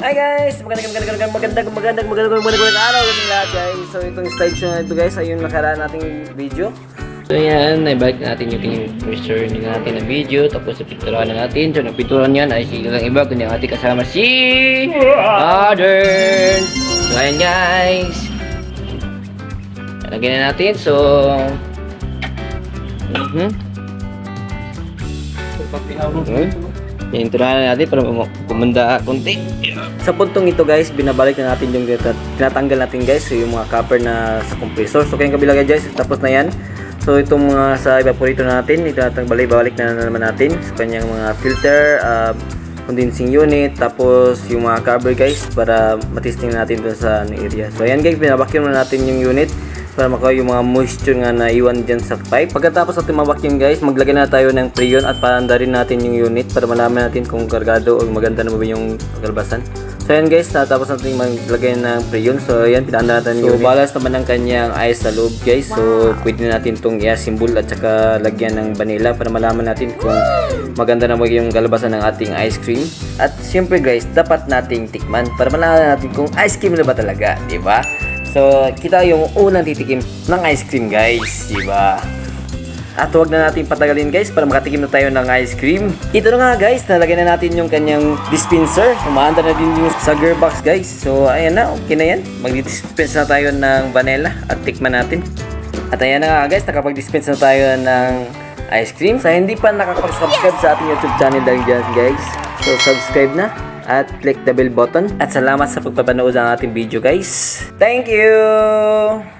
Hi guys! Magandang araw sa lahat guys. So itong slideshow na ito guys ay yung nakaraan nating video. So yan, naibalik natin yung picture natin na video. Tapos napinturahan na natin. So napinturahan yan ay sila lang iba. Kundi ang ating kasama si Modern. So ayan guys. Lagyan na natin. So Pinturahan na natin para kumanda konti. Sa puntong ito guys, binabalik na natin yung tinatanggal natin guys yung mga copper na sa compressor. So kayong kabila guys, tapos na yan. So itong mga sa evaporator natin, balik na naman natin sa kanyang mga filter, condensing unit, tapos yung mga cover guys para matesting natin dun sa area. So ayan guys, binabacuum na natin yung unit para makuha yung mga moisture nga na iwan dyan sa pipe. Pagkatapos natin mabacuum guys, maglagay na tayo ng preyon at paandarin natin yung unit para malaman natin kung kargado o maganda na ba yung kalbasan. So ayan guys, natapos natin maglagay ng preyon. So ayan, pinaanda natin yung unit. So balance naman ng kanyang ice sa loob guys. So pwede natin itong i-assemble at saka lagyan ng vanilla para malaman natin kung maganda na ba yung kalbasan ng ating ice cream. At syempre guys, dapat nating tikman para malaman natin kung ice cream na ba talaga, diba? So, kita yung unang titikim ng ice cream guys, diba? At huwag na natin patagalin guys para makatikim na tayo ng ice cream. Ito na nga guys, nalagay na natin yung kanyang dispenser. Umaanda na din yung sa gear box guys. So, ayan na, okay na yan. Mag-dispense na tayo ng vanilla at tikman natin. At ayan na nga guys, nakapag-dispense na tayo ng ice cream. Sa hindi pa nakapag-subscribe sa ating YouTube channel dahil dyan guys, so subscribe na at click the bell button. At salamat sa pagpapanood ng ating video guys. Thank you!